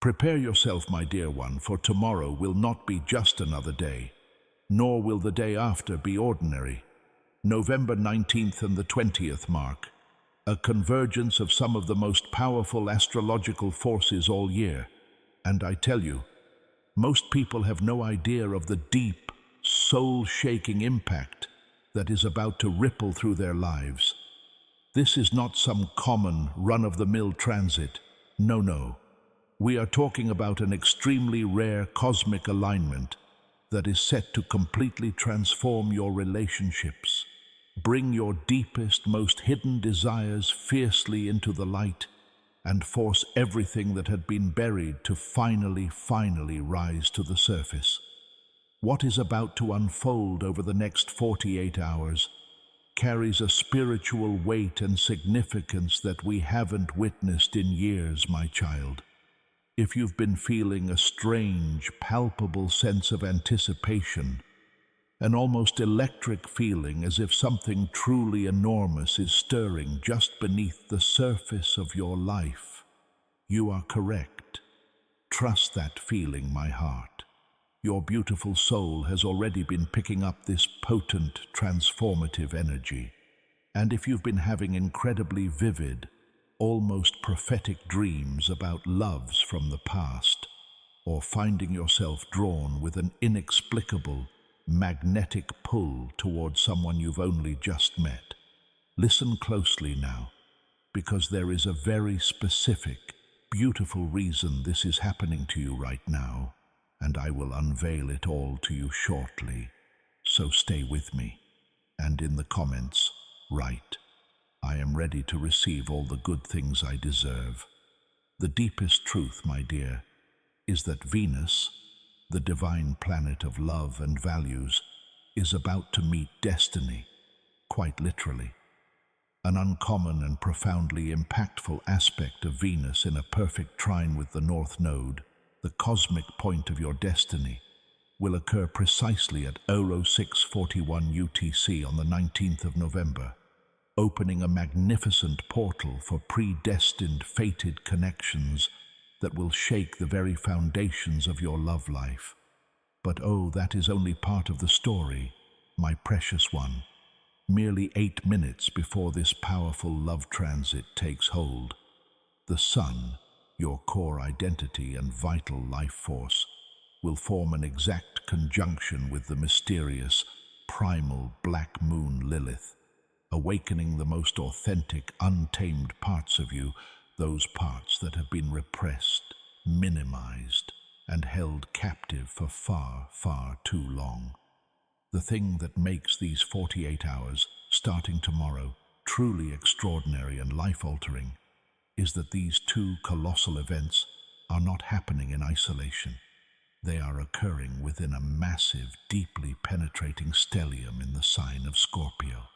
Prepare yourself, my dear one, for tomorrow will not be just another day, nor will the day after be ordinary. November 19th and the 20th mark a convergence of some of the most powerful astrological forces all year. And I tell you, most people have no idea of the deep, soul-shaking impact that is about to ripple through their lives. This is not some common, run-of-the-mill transit. No. We are talking about an extremely rare cosmic alignment that is set to completely transform your relationships, bring your deepest, most hidden desires fiercely into the light, and force everything that had been buried to finally rise to the surface. What is about to unfold over the next 48 hours carries a spiritual weight and significance that we haven't witnessed in years, my child. If you've been feeling a strange, palpable sense of anticipation, an almost electric feeling as if something truly enormous is stirring just beneath the surface of your life, you are correct. Trust that feeling, my heart. Your beautiful soul has already been picking up this potent, transformative energy. And if you've been having incredibly vivid, almost prophetic dreams about loves from the past, or finding yourself drawn with an inexplicable, magnetic pull towards someone you've only just met, listen closely now, because there is a very specific, beautiful reason this is happening to you right now, and I will unveil it all to you shortly. So stay with me, and in the comments, write, I am ready to receive all the good things I deserve. The deepest truth, my dear, is that Venus, the divine planet of love and values, is about to meet destiny, quite literally. An uncommon and profoundly impactful aspect of Venus in a perfect trine with the North Node, the cosmic point of your destiny, will occur precisely at 0641 UTC on the 19th of November. Opening a magnificent portal for predestined, fated connections that will shake the very foundations of your love life. But oh, that is only part of the story, my precious one. Merely 8 minutes before this powerful love transit takes hold, the sun, your core identity and vital life force, will form an exact conjunction with the mysterious Primal Black Moon Lilith, awakening the most authentic, untamed parts of you, those parts that have been repressed, minimized, and held captive for far too long. The thing that makes these 48 hours, starting tomorrow, truly extraordinary and life-altering is that these two colossal events are not happening in isolation. They are occurring within a massive, deeply penetrating stellium in the sign of Scorpio,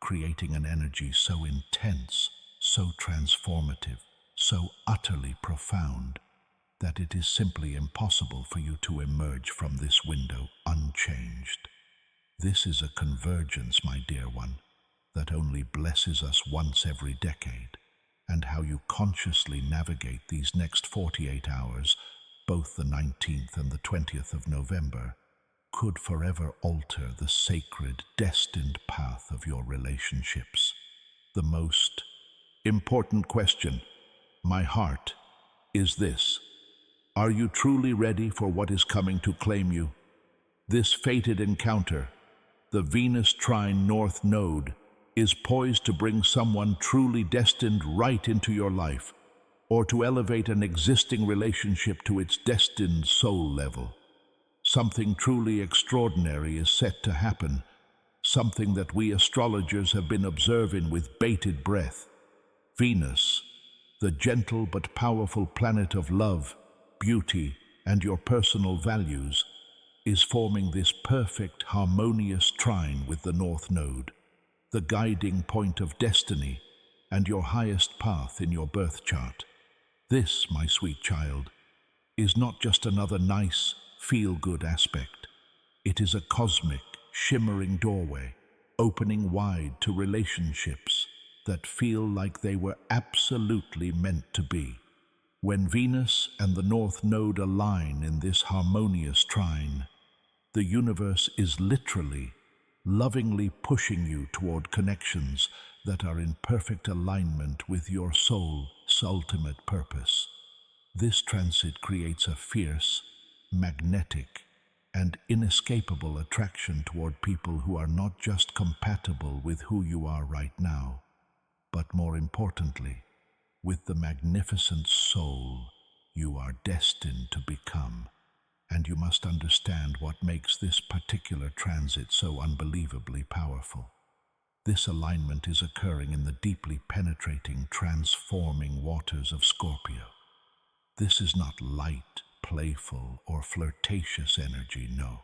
creating an energy so intense, so transformative, so utterly profound, that it is simply impossible for you to emerge from this window unchanged. This is a convergence, my dear one, that only blesses us once every decade, and how you consciously navigate these next 48 hours, both the 19th and the 20th of November, could forever alter the sacred, destined path of your relationships. The most important question, my heart, is this: are you truly ready for what is coming to claim you? This fated encounter, the Venus Trine North Node, is poised to bring someone truly destined right into your life, or to elevate an existing relationship to its destined soul level. Something truly extraordinary is set to happen, something that we astrologers have been observing with bated breath. Venus, the gentle but powerful planet of love, beauty, and your personal values, is forming this perfect, harmonious trine with the North Node, the guiding point of destiny and your highest path in your birth chart. This, my sweet child, is not just another nice, feel-good aspect. It is a cosmic, shimmering doorway, opening wide to relationships that feel like they were absolutely meant to be. When Venus and the North Node align in this harmonious trine, the universe is literally, lovingly pushing you toward connections that are in perfect alignment with your soul's ultimate purpose. This transit creates a fierce, magnetic, and inescapable attraction toward people who are not just compatible with who you are right now, but more importantly, with the magnificent soul you are destined to become. And you must understand what makes this particular transit so unbelievably powerful. This alignment is occurring in the deeply penetrating, transforming waters of Scorpio. This is not light, playful, or flirtatious energy, no.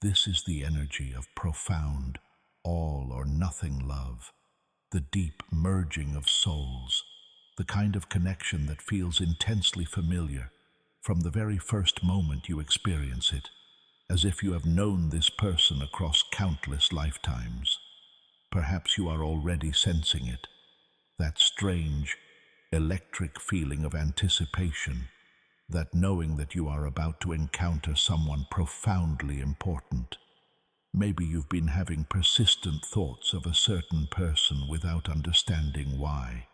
This is the energy of profound, all-or-nothing love, the deep merging of souls, the kind of connection that feels intensely familiar from the very first moment you experience it, as if you have known this person across countless lifetimes. Perhaps you are already sensing it, that strange, electric feeling of anticipation, that knowing that you are about to encounter someone profoundly important. Maybe you've been having persistent thoughts of a certain person without understanding why.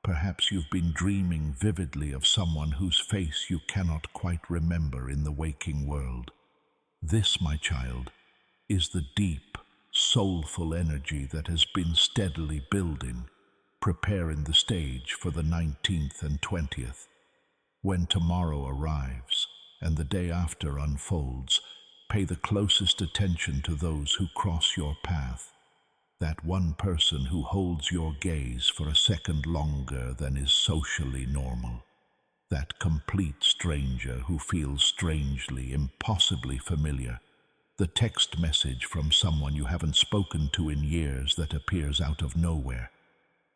Perhaps you've been dreaming vividly of someone whose face you cannot quite remember in the waking world. This, my child, is the deep, soulful energy that has been steadily building, preparing the stage for the 19th and 20th. When tomorrow arrives and the day after unfolds, pay the closest attention to those who cross your path. That one person who holds your gaze for a second longer than is socially normal. That complete stranger who feels strangely, impossibly familiar. The text message from someone you haven't spoken to in years that appears out of nowhere.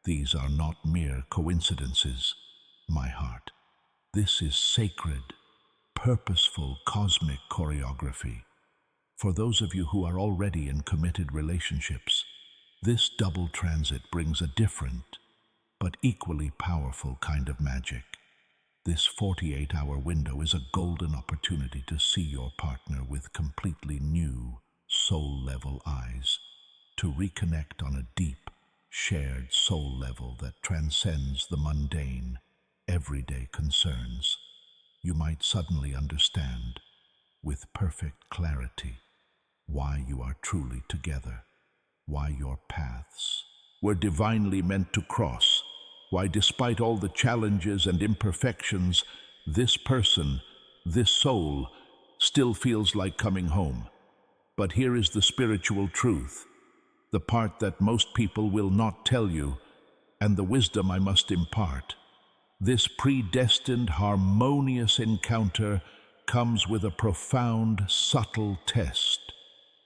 These are not mere coincidences, my heart. This is sacred, purposeful, cosmic choreography. For those of you who are already in committed relationships, this double transit brings a different, but equally powerful kind of magic. This 48-hour window is a golden opportunity to see your partner with completely new, soul-level eyes, to reconnect on a deep, shared soul level that transcends the mundane, everyday concerns. You might suddenly understand, with perfect clarity, why you are truly together. Why your paths were divinely meant to cross, why despite all the challenges and imperfections, this person, this soul, still feels like coming home. But here is the spiritual truth, the part that most people will not tell you, and the wisdom I must impart. This predestined, harmonious encounter comes with a profound, subtle test.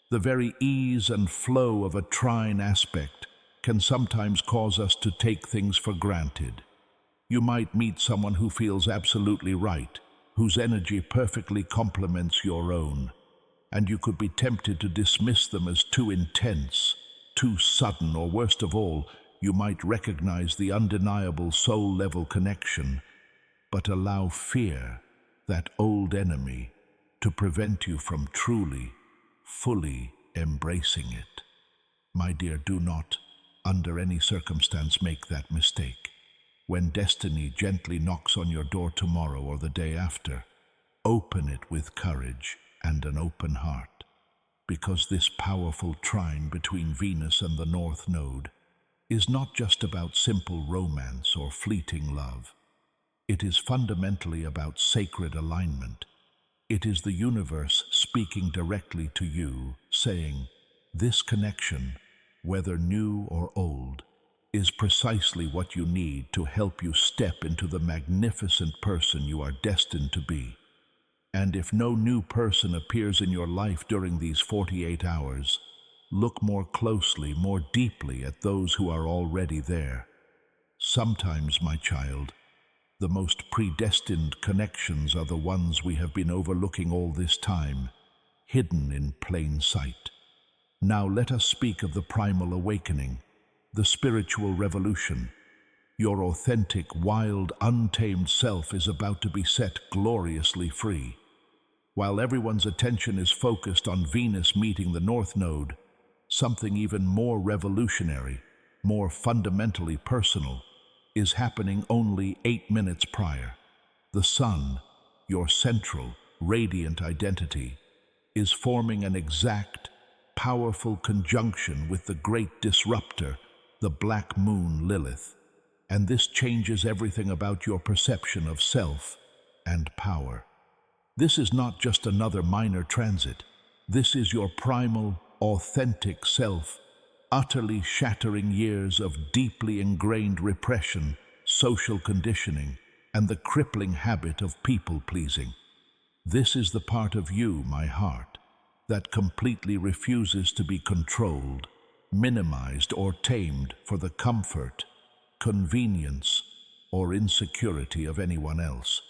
The very ease and flow of a trine aspect can sometimes cause us to take things for granted. You might meet someone who feels absolutely right, whose energy perfectly complements your own, and you could be tempted to dismiss them as too intense, too sudden, or worst of all, you might recognize the undeniable soul-level connection, but allow fear, that old enemy, to prevent you from truly, fully embracing it. My dear, do not, under any circumstance, make that mistake. When destiny gently knocks on your door tomorrow or the day after, open it with courage and an open heart, because this powerful trine between Venus and the North Node is not just about simple romance or fleeting love. It is fundamentally about sacred alignment. It is the universe speaking directly to you, saying, this connection, whether new or old, is precisely what you need to help you step into the magnificent person you are destined to be. And if no new person appears in your life during these 48 hours, look more closely, more deeply at those who are already there. Sometimes, my child, the most predestined connections are the ones we have been overlooking all this time, hidden in plain sight. Now let us speak of the primal awakening, the spiritual revolution, Your authentic, wild, untamed self is about to be set gloriously free. While everyone's attention is focused on Venus meeting the North Node, something even more revolutionary, more fundamentally personal, is happening only 8 minutes prior. The Sun, your central, radiant identity, is forming an exact, powerful conjunction with the great disruptor, the Black Moon Lilith. And this changes everything about your perception of self and power. This is not just another minor transit. This is your primal, authentic self, utterly shattering years of deeply ingrained repression, social conditioning, and the crippling habit of people-pleasing. This is the part of you, my heart, that completely refuses to be controlled, minimized, or tamed for the comfort, convenience, or insecurity of anyone else.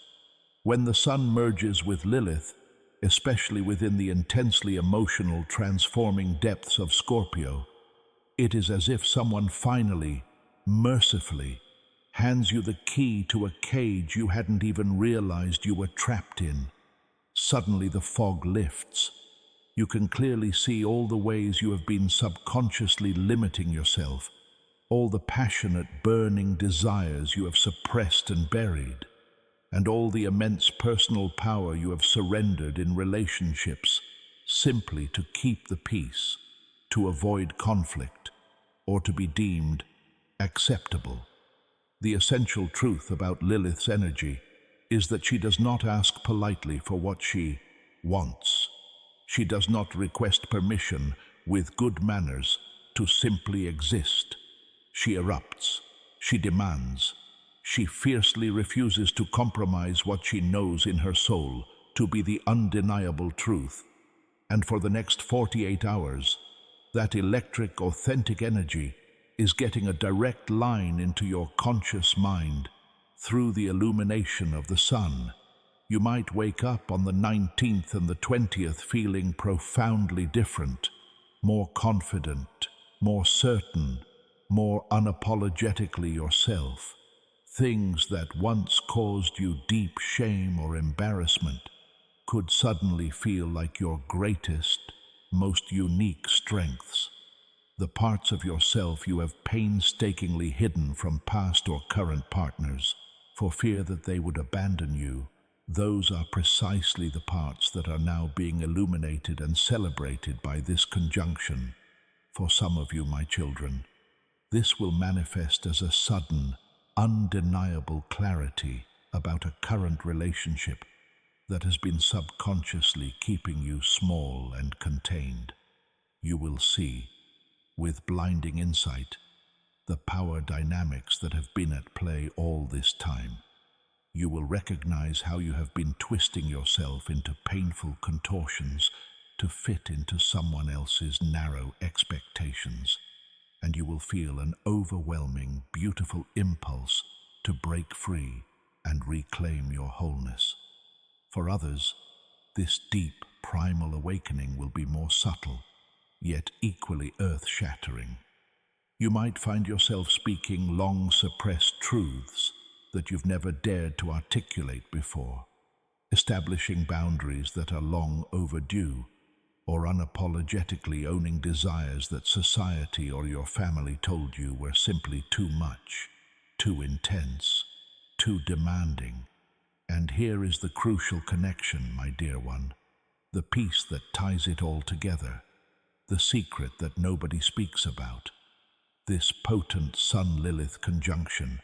When the Sun merges with Lilith, especially within the intensely emotional, transforming depths of Scorpio, it is as if someone finally, mercifully, hands you the key to a cage you hadn't even realized you were trapped in. Suddenly the fog lifts. You can clearly see all the ways you have been subconsciously limiting yourself, all the passionate, burning desires you have suppressed and buried, and all the immense personal power you have surrendered in relationships simply to keep the peace, to avoid conflict, or to be deemed acceptable. The essential truth about Lilith's energy is that she does not ask politely for what she wants. She does not request permission with good manners to simply exist. She erupts, she demands, she fiercely refuses to compromise what she knows in her soul to be the undeniable truth. And for the next 48 hours, that electric, authentic energy is getting a direct line into your conscious mind through the illumination of the Sun. You might wake up on the 19th and the 20th feeling profoundly different, more confident, more certain, more unapologetically yourself. Things that once caused you deep shame or embarrassment could suddenly feel like your greatest, most unique strengths. The parts of yourself you have painstakingly hidden from past or current partners for fear that they would abandon you, those are precisely the parts that are now being illuminated and celebrated by this conjunction. For some of you, my children, this will manifest as a sudden, undeniable clarity about a current relationship that has been subconsciously keeping you small and contained. You will see, with blinding insight, the power dynamics that have been at play all this time. You will recognize how you have been twisting yourself into painful contortions to fit into someone else's narrow expectations, and you will feel an overwhelming, beautiful impulse to break free and reclaim your wholeness. For others, this deep, primal awakening will be more subtle, yet equally earth-shattering. You might find yourself speaking long-suppressed truths that you've never dared to articulate before, establishing boundaries that are long overdue, or unapologetically owning desires that society or your family told you were simply too much, too intense, too demanding. And here is the crucial connection, my dear one, the piece that ties it all together, the secret that nobody speaks about. This potent Sun-Lilith conjunction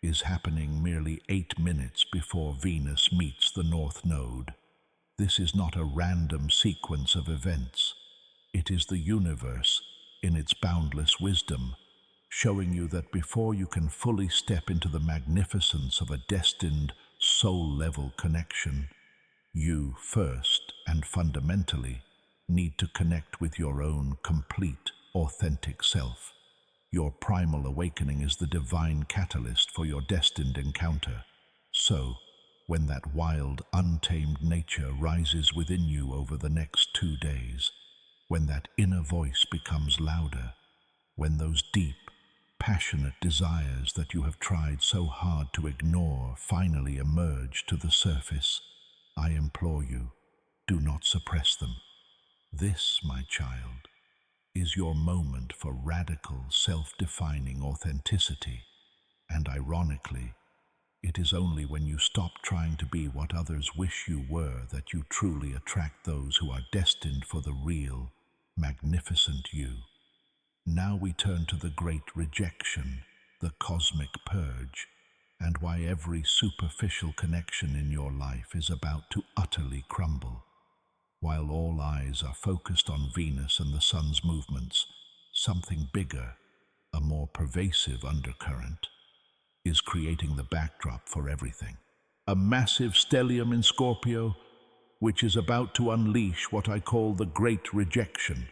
is happening merely 8 minutes before Venus meets the North Node. This is not a random sequence of events. It is the universe, in its boundless wisdom, showing you that before you can fully step into the magnificence of a destined soul-level connection, you first and fundamentally need to connect with your own complete, authentic self. Your primal awakening is the divine catalyst for your destined encounter. So, when that wild, untamed nature rises within you over the next 2 days, when that inner voice becomes louder, when those deep, passionate desires that you have tried so hard to ignore finally emerge to the surface, I implore you, do not suppress them. This, my child, is your moment for radical, self-defining authenticity, and ironically, it is only when you stop trying to be what others wish you were that you truly attract those who are destined for the real, magnificent you. Now we turn to the great rejection, the cosmic purge, and why every superficial connection in your life is about to utterly crumble. While all eyes are focused on Venus and the sun's movements, something bigger, a more pervasive undercurrent, is creating the backdrop for everything. A massive stellium in Scorpio, which is about to unleash what I call the great rejection.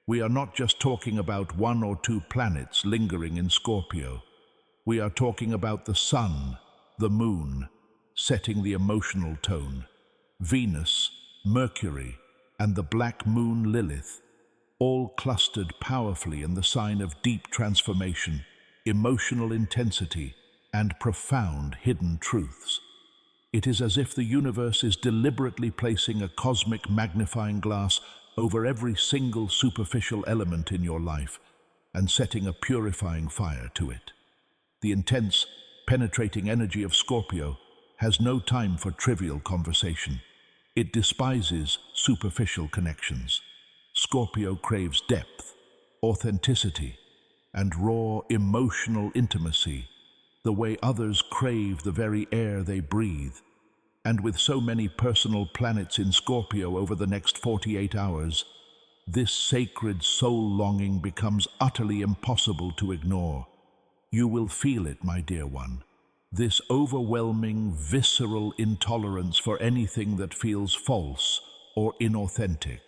We are not just talking about 1 or 2 planets lingering in Scorpio. We are talking about the sun, the moon, setting the emotional tone, Venus, Mercury, and the Black Moon Lilith, all clustered powerfully in the sign of deep transformation, emotional intensity, and profound hidden truths. It is as if the universe is deliberately placing a cosmic magnifying glass over every single superficial element in your life and setting a purifying fire to it. The intense, penetrating energy of Scorpio has no time for trivial conversation. It despises superficial connections. Scorpio craves depth, authenticity, and raw emotional intimacy, the way others crave the very air they breathe. And with so many personal planets in Scorpio over the next 48 hours, this sacred soul longing becomes utterly impossible to ignore. You will feel it, my dear one, this overwhelming, visceral intolerance for anything that feels false or inauthentic.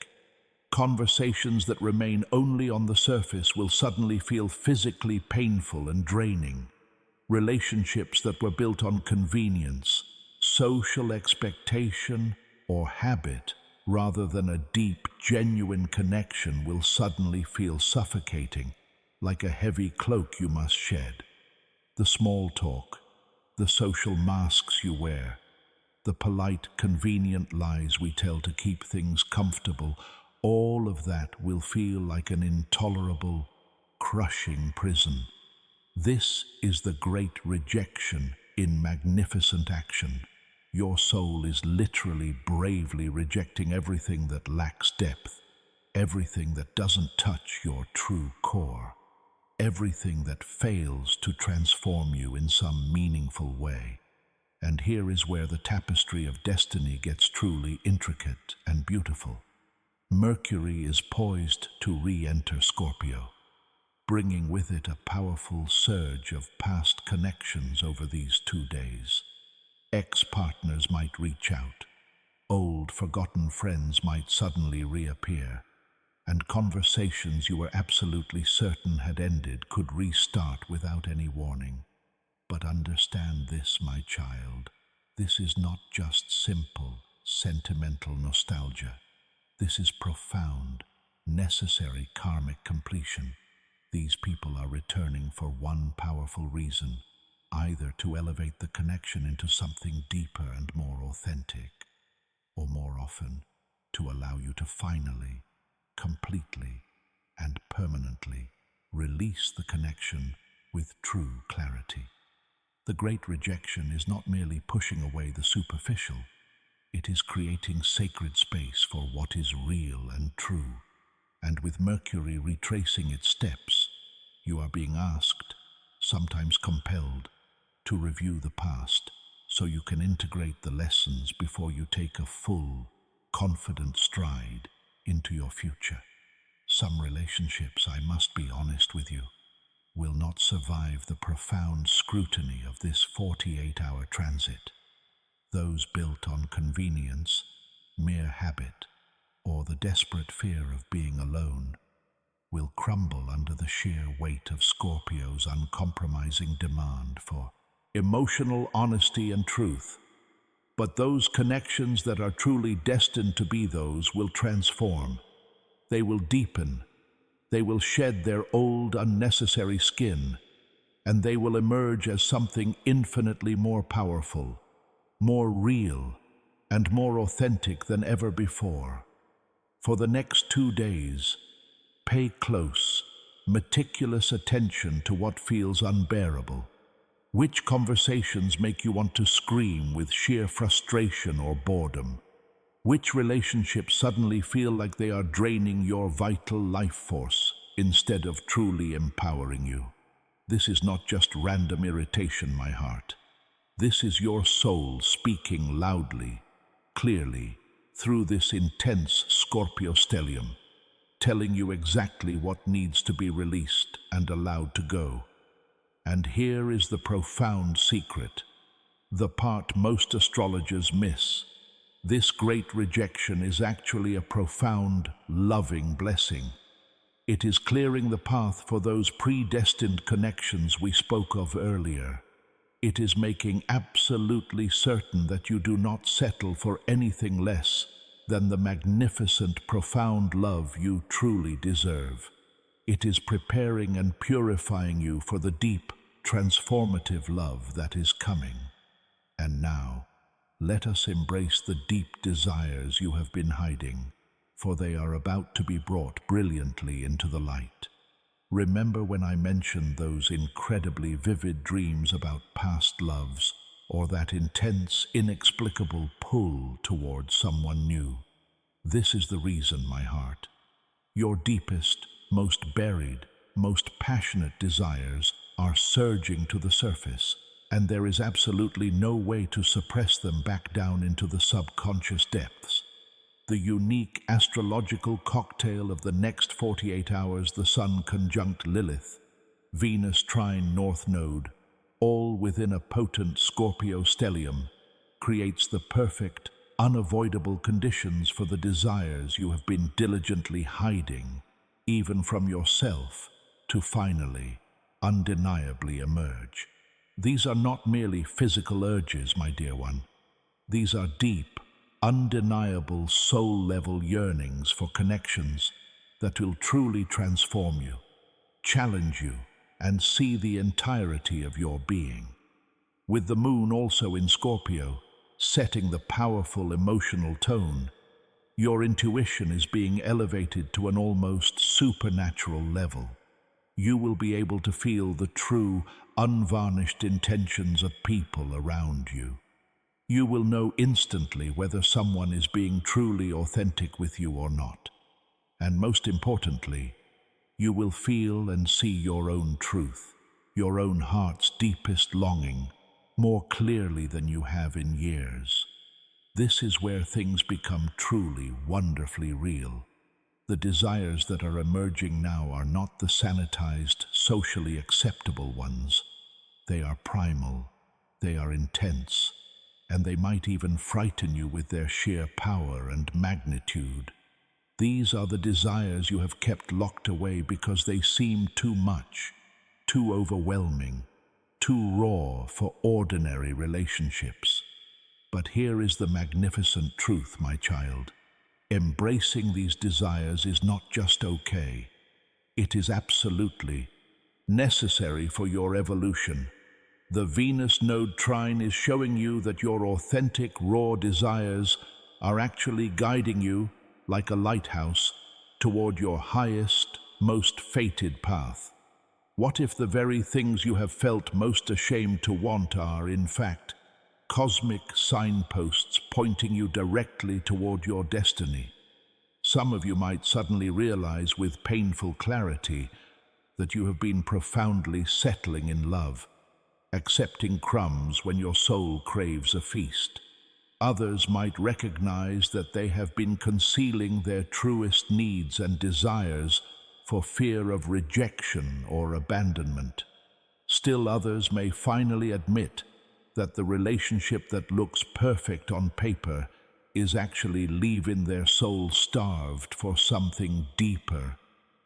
Conversations that remain only on the surface will suddenly feel physically painful and draining. Relationships that were built on convenience, social expectation, or habit, rather than a deep, genuine connection, will suddenly feel suffocating, like a heavy cloak you must shed. The small talk, the social masks you wear, the polite, convenient lies we tell to keep things comfortable, all of that will feel like an intolerable, crushing prison. This is the great rejection in magnificent action. Your soul is literally bravely rejecting everything that lacks depth, everything that doesn't touch your true core, everything that fails to transform you in some meaningful way. And here is where the tapestry of destiny gets truly intricate and beautiful. Mercury is poised to re-enter Scorpio, bringing with it a powerful surge of past connections over these 2 days. Ex-partners might reach out, old forgotten friends might suddenly reappear, and conversations you were absolutely certain had ended could restart without any warning. But understand this, my child, this is not just simple, sentimental nostalgia. This is profound, necessary karmic completion. These people are returning for one powerful reason, either to elevate the connection into something deeper and more authentic, or more often, to allow you to finally, completely, and permanently release the connection with true clarity. The great rejection is not merely pushing away the superficial, it is creating sacred space for what is real and true. And with Mercury retracing its steps, you are being asked, sometimes compelled, to review the past so you can integrate the lessons before you take a full, confident stride into your future. Some relationships, I must be honest with you, will not survive the profound scrutiny of this 48-hour transit. Those built on convenience, mere habit, or the desperate fear of being alone, will crumble under the sheer weight of Scorpio's uncompromising demand for emotional honesty and truth. But those connections that are truly destined to be those will transform. They will deepen. They will shed their old, unnecessary skin and they will emerge as something infinitely more powerful, more real, and more authentic than ever before. For the next 2 days, pay close, meticulous attention to what feels unbearable. Which conversations make you want to scream with sheer frustration or boredom? Which relationships suddenly feel like they are draining your vital life force instead of truly empowering you? This is not just random irritation, my heart. This is your soul speaking loudly, clearly, through this intense Scorpio stellium, telling you exactly what needs to be released and allowed to go. And here is the profound secret, the part most astrologers miss. This great rejection is actually a profound, loving blessing. It is clearing the path for those predestined connections we spoke of earlier. It is making absolutely certain that you do not settle for anything less than the magnificent, profound love you truly deserve. It is preparing and purifying you for the deep, transformative love that is coming. And now, let us embrace the deep desires you have been hiding, for they are about to be brought brilliantly into the light. Remember when I mentioned those incredibly vivid dreams about past loves, or that intense, inexplicable pull towards someone new? This is the reason, my heart. Your deepest, most buried, most passionate desires are surging to the surface, and there is absolutely no way to suppress them back down into the subconscious depths. The unique astrological cocktail of the next 48 hours, the Sun conjunct Lilith, Venus Trine North Node, all within a potent Scorpio stellium, creates the perfect, unavoidable conditions for the desires you have been diligently hiding, even from yourself, to finally, undeniably emerge. These are not merely physical urges, my dear one. These are deep, undeniable soul-level yearnings for connections that will truly transform you, challenge you, and see the entirety of your being. With the moon also in Scorpio, setting the powerful emotional tone, your intuition is being elevated to an almost supernatural level. You will be able to feel the true, unvarnished intentions of people around you. You will know instantly whether someone is being truly authentic with you or not. And most importantly, you will feel and see your own truth, your own heart's deepest longing, more clearly than you have in years. This is where things become truly, wonderfully real. The desires that are emerging now are not the sanitized, socially acceptable ones. They are primal, they are intense, and they might even frighten you with their sheer power and magnitude. These are the desires you have kept locked away because they seem too much, too overwhelming, too raw for ordinary relationships. But here is the magnificent truth, my child. Embracing these desires is not just okay. It is absolutely necessary for your evolution. The Venus node trine is showing you that your authentic, raw desires are actually guiding you, like a lighthouse, toward your highest, most fated path. What if the very things you have felt most ashamed to want are, in fact, cosmic signposts pointing you directly toward your destiny? Some of you might suddenly realize with painful clarity that you have been profoundly settling in love, accepting crumbs when your soul craves a feast. Others might recognize that they have been concealing their truest needs and desires for fear of rejection or abandonment. Still others may finally admit that the relationship that looks perfect on paper is actually leaving their soul starved for something deeper,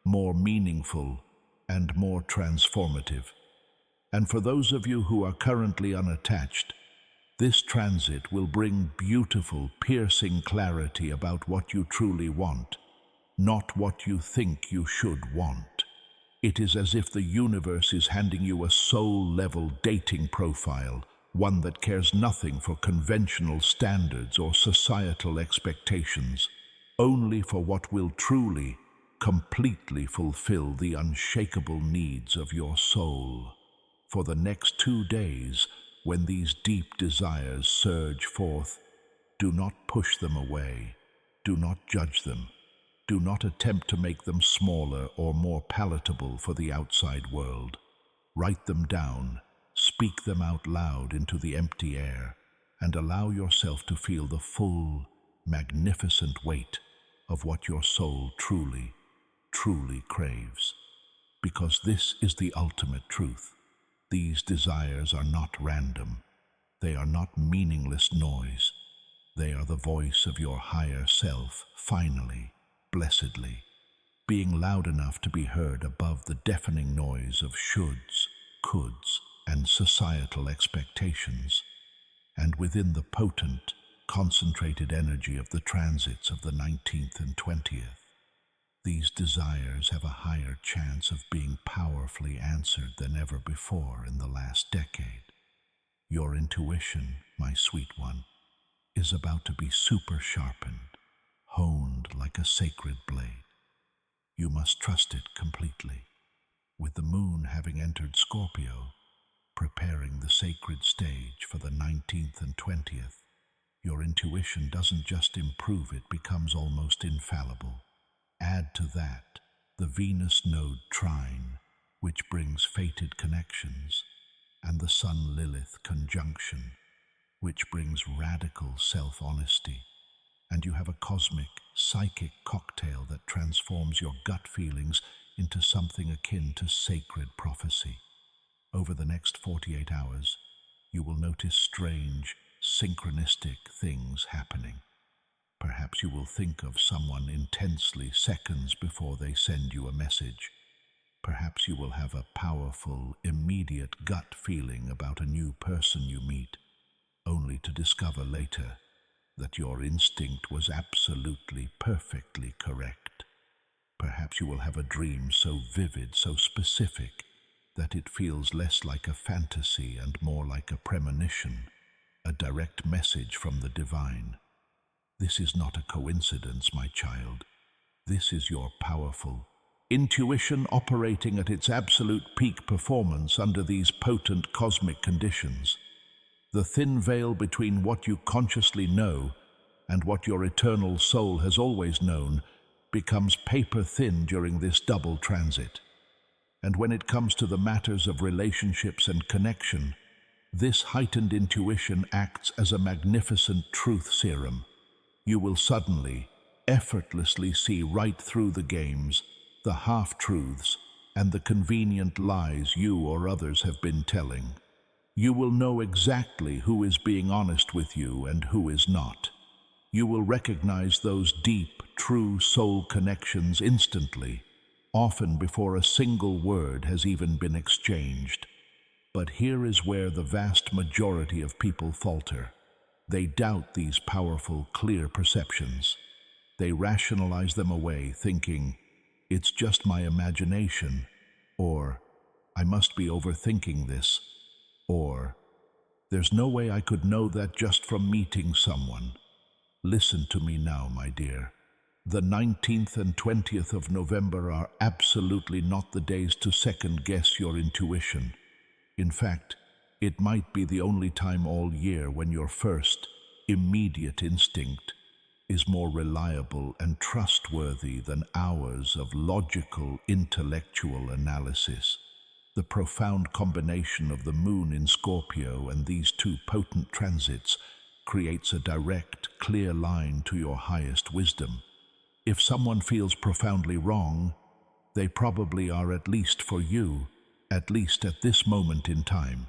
more meaningful, and more transformative. And for those of you who are currently unattached, this transit will bring beautiful, piercing clarity about what you truly want, not what you think you should want. It is as if the universe is handing you a soul-level dating profile, one that cares nothing for conventional standards or societal expectations, only for what will truly, completely fulfill the unshakable needs of your soul. For the next 2 days, when these deep desires surge forth, do not push them away. Do not judge them. Do not attempt to make them smaller or more palatable for the outside world. Write them down, speak them out loud into the empty air, and allow yourself to feel the full, magnificent weight of what your soul truly, truly craves. Because this is the ultimate truth. These desires are not random. They are not meaningless noise. They are the voice of your higher self, finally, blessedly, being loud enough to be heard above the deafening noise of shoulds, coulds, and societal expectations, and within the potent, concentrated energy of the transits of the 19th and 20th. These desires have a higher chance of being powerfully answered than ever before in the last decade. Your intuition, my sweet one, is about to be super sharpened, honed like a sacred blade. You must trust it completely. With the moon having entered Scorpio, preparing the sacred stage for the 19th and 20th, your intuition doesn't just improve, it becomes almost infallible. Add to that the Venus node Trine, which brings fated connections, and the Sun Lilith conjunction, which brings radical self-honesty, and you have a cosmic, psychic cocktail that transforms your gut feelings into something akin to sacred prophecy. Over the next 48 hours, you will notice strange, synchronistic things happening. Perhaps you will think of someone intensely seconds before they send you a message. Perhaps you will have a powerful, immediate gut feeling about a new person you meet, only to discover later that your instinct was absolutely, perfectly correct. Perhaps you will have a dream so vivid, so specific, that it feels less like a fantasy and more like a premonition, a direct message from the divine. This is not a coincidence, my child. This is your powerful intuition operating at its absolute peak performance under these potent cosmic conditions. The thin veil between what you consciously know and what your eternal soul has always known becomes paper thin during this double transit. And when it comes to the matters of relationships and connection, this heightened intuition acts as a magnificent truth serum. You will suddenly, effortlessly see right through the games, the half-truths, and the convenient lies you or others have been telling. You will know exactly who is being honest with you and who is not. You will recognize those deep, true soul connections instantly, often before a single word has even been exchanged. But here is where the vast majority of people falter. They doubt these powerful, clear perceptions. They rationalize them away, thinking, "It's just my imagination," or "I must be overthinking this," or "There's no way I could know that just from meeting someone." Listen to me now, my dear. The 19th and 20th of November are absolutely not the days to second-guess your intuition. In fact, it might be the only time all year when your first, immediate instinct is more reliable and trustworthy than hours of logical, intellectual analysis. The profound combination of the moon in Scorpio and these two potent transits creates a direct, clear line to your highest wisdom. If someone feels profoundly wrong, they probably are, at least for you, at least at this moment in time.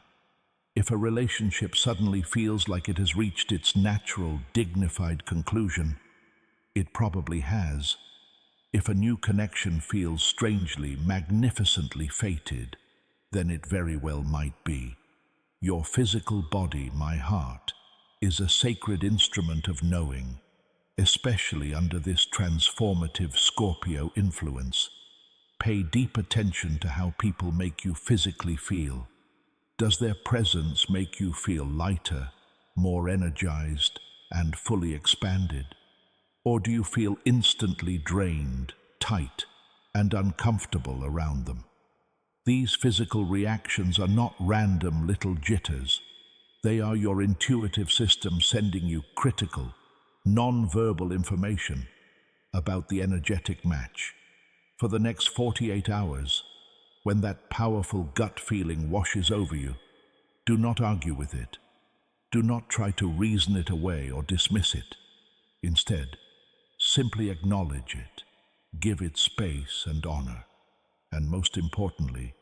If a relationship suddenly feels like it has reached its natural, dignified conclusion, it probably has. If a new connection feels strangely, magnificently fated, then it very well might be. Your physical body, my heart, is a sacred instrument of knowing, especially under this transformative Scorpio influence. Pay deep attention to how people make you physically feel. Does their presence make you feel lighter, more energized, and fully expanded? Or do you feel instantly drained, tight, and uncomfortable around them? These physical reactions are not random little jitters. They are your intuitive system sending you critical, non-verbal information about the energetic match. For the next 48 hours, when that powerful gut feeling washes over you, do not argue with it. Do not try to reason it away or dismiss it. Instead, simply acknowledge it, give it space and honor, and most importantly,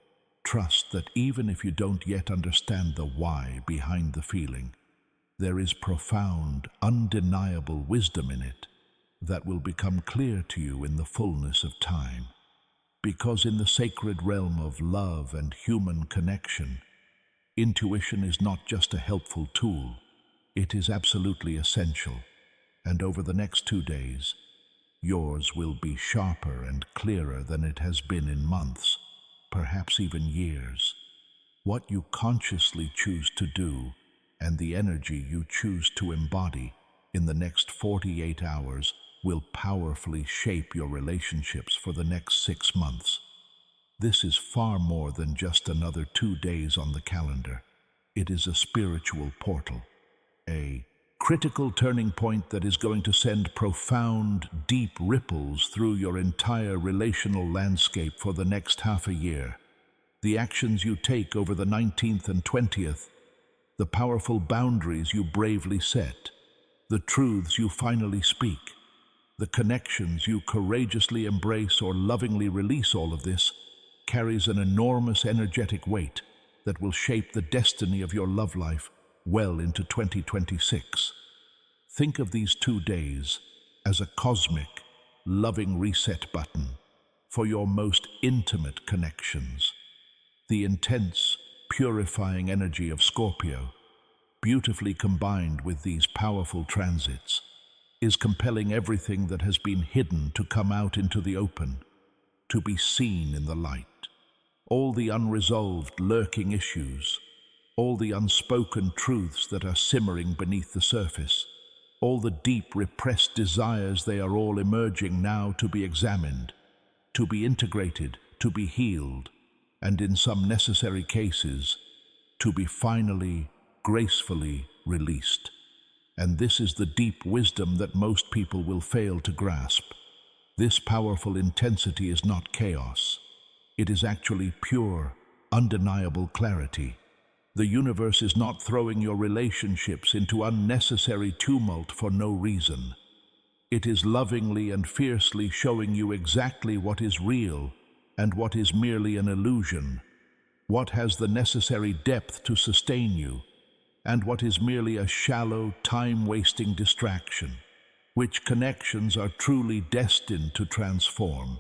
trust that even if you don't yet understand the why behind the feeling, there is profound, undeniable wisdom in it that will become clear to you in the fullness of time. Because in the sacred realm of love and human connection, intuition is not just a helpful tool, it is absolutely essential. And over the next 2 days, yours will be sharper and clearer than it has been in months, perhaps even years. What you consciously choose to do and the energy you choose to embody in the next 48 hours will powerfully shape your relationships for the next 6 months. This is far more than just another 2 days on the calendar. It is a spiritual portal, a critical turning point that is going to send profound, deep ripples through your entire relational landscape for the next half a year. The actions you take over the 19th and 20th, the powerful boundaries you bravely set, the truths you finally speak, the connections you courageously embrace or lovingly release, all of this carries an enormous energetic weight that will shape the destiny of your love life well into 2026. Think of these 2 days as a cosmic, loving reset button for your most intimate connections. The intense, purifying energy of Scorpio, beautifully combined with these powerful transits, is compelling everything that has been hidden to come out into the open, to be seen in the light. All the unresolved, lurking issues, all the unspoken truths that are simmering beneath the surface, all the deep repressed desires, they are all emerging now to be examined, to be integrated, to be healed, and in some necessary cases, to be finally, gracefully released. And this is the deep wisdom that most people will fail to grasp. This powerful intensity is not chaos. It is actually pure, undeniable clarity. The universe is not throwing your relationships into unnecessary tumult for no reason. It is lovingly and fiercely showing you exactly what is real and what is merely an illusion, what has the necessary depth to sustain you, and what is merely a shallow, time-wasting distraction, which connections are truly destined to transform,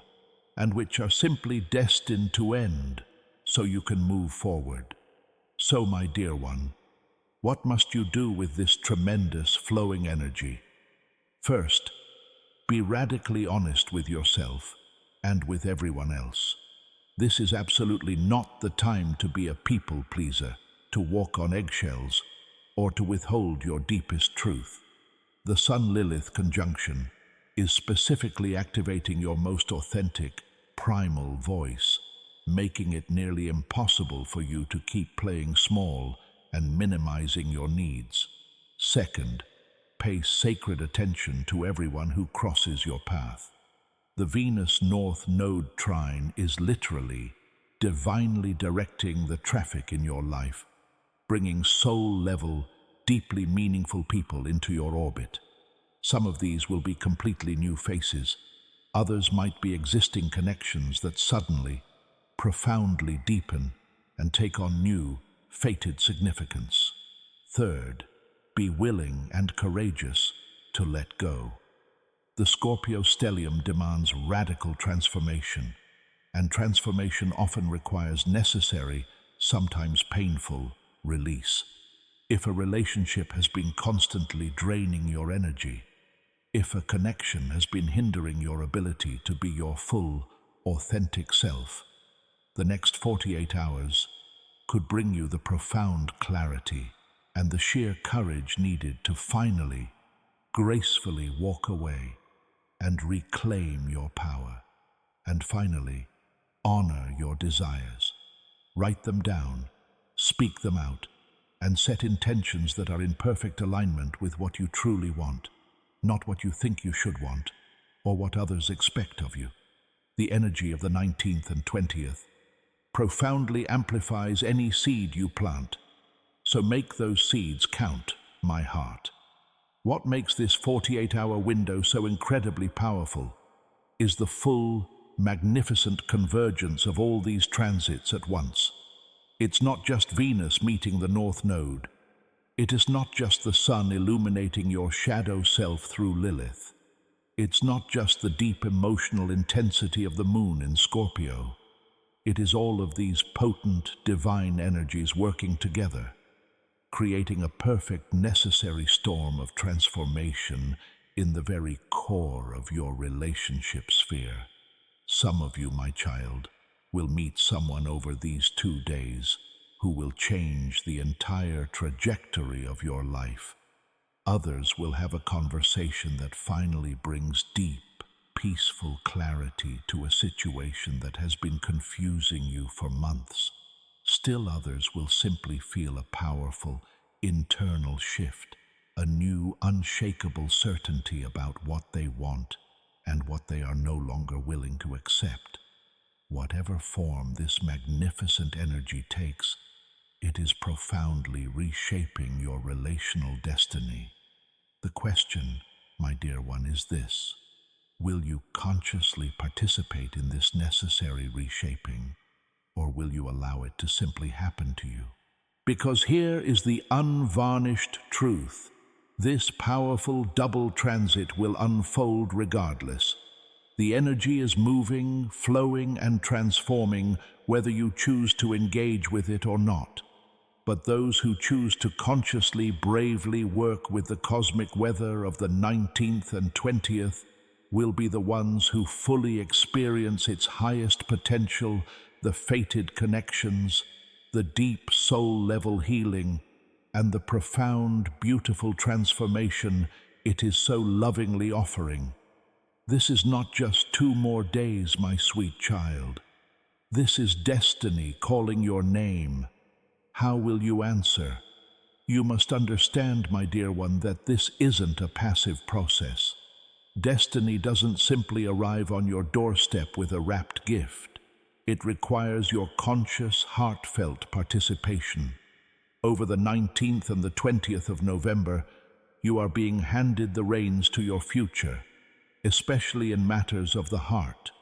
and which are simply destined to end so you can move forward. So, my dear one, what must you do with this tremendous flowing energy? First, be radically honest with yourself and with everyone else. This is absolutely not the time to be a people pleaser, to walk on eggshells, or to withhold your deepest truth. The Sun-Lilith conjunction is specifically activating your most authentic, primal voice, making it nearly impossible for you to keep playing small and minimizing your needs. Second, pay sacred attention to everyone who crosses your path. The Venus North Node Trine is literally, divinely directing the traffic in your life, bringing soul-level, deeply meaningful people into your orbit. Some of these will be completely new faces. Others might be existing connections that suddenly, profoundly deepen and take on new, fated significance. Third, be willing and courageous to let go. The Scorpio stellium demands radical transformation, and transformation often requires necessary, sometimes painful, release. If a relationship has been constantly draining your energy, if a connection has been hindering your ability to be your full, authentic self, the next 48 hours could bring you the profound clarity and the sheer courage needed to finally, gracefully walk away and reclaim your power. And finally, honor your desires. Write them down, speak them out, and set intentions that are in perfect alignment with what you truly want, not what you think you should want, or what others expect of you. The energy of the 19th and 20th profoundly amplifies any seed you plant, so make those seeds count, my heart. What makes this 48-hour window so incredibly powerful is the full, magnificent convergence of all these transits at once. It's not just Venus meeting the North Node. It is not just the sun illuminating your shadow self through Lilith. It's not just the deep emotional intensity of the moon in Scorpio. It is all of these potent, divine energies working together, creating a perfect, necessary storm of transformation in the very core of your relationship sphere. Some of you, my child, will meet someone over these 2 days who will change the entire trajectory of your life. Others will have a conversation that finally brings deep, peaceful clarity to a situation that has been confusing you for months. Still others will simply feel a powerful internal shift, a new unshakable certainty about what they want and what they are no longer willing to accept. Whatever form this magnificent energy takes, it is profoundly reshaping your relational destiny. The question, my dear one, is this: will you consciously participate in this necessary reshaping, or will you allow it to simply happen to you? Because here is the unvarnished truth. This powerful double transit will unfold regardless. The energy is moving, flowing, and transforming whether you choose to engage with it or not. But those who choose to consciously, bravely work with the cosmic weather of the 19th and 20th will be the ones who fully experience its highest potential, the fated connections, the deep soul-level healing, and the profound, beautiful transformation it is so lovingly offering. This is not just 2 more days, my sweet child. This is destiny calling your name. How will you answer? You must understand, my dear one, that this isn't a passive process. Destiny doesn't simply arrive on your doorstep with a wrapped gift. It requires your conscious, heartfelt participation. Over the 19th and the 20th of November, you are being handed the reins to your future, especially in matters of the heart,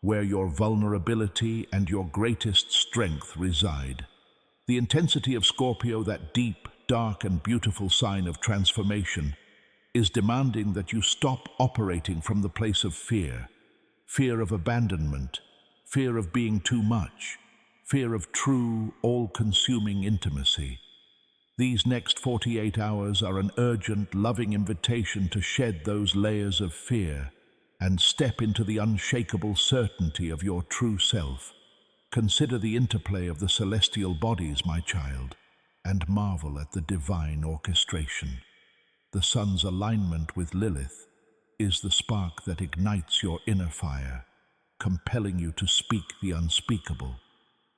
where your vulnerability and your greatest strength reside. The intensity of Scorpio, that deep, dark, and beautiful sign of transformation, is demanding that you stop operating from the place of fear of abandonment, fear of being too much, fear of true, all-consuming intimacy. These next 48 hours are an urgent, loving invitation to shed those layers of fear and step into the unshakable certainty of your true self. Consider the interplay of the celestial bodies, my child, and marvel at the divine orchestration. The sun's alignment with Lilith is the spark that ignites your inner fire, compelling you to speak the unspeakable,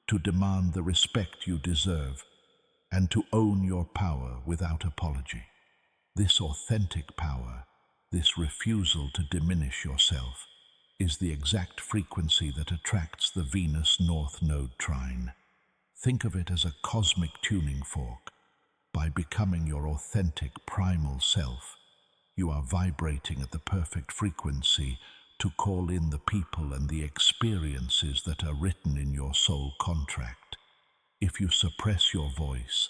to demand the respect you deserve, and to own your power without apology. This authentic power, this refusal to diminish yourself, is the exact frequency that attracts the Venus North Node trine. Think of it as a cosmic tuning fork. By becoming your authentic primal self, you are vibrating at the perfect frequency to call in the people and the experiences that are written in your soul contract. If you suppress your voice,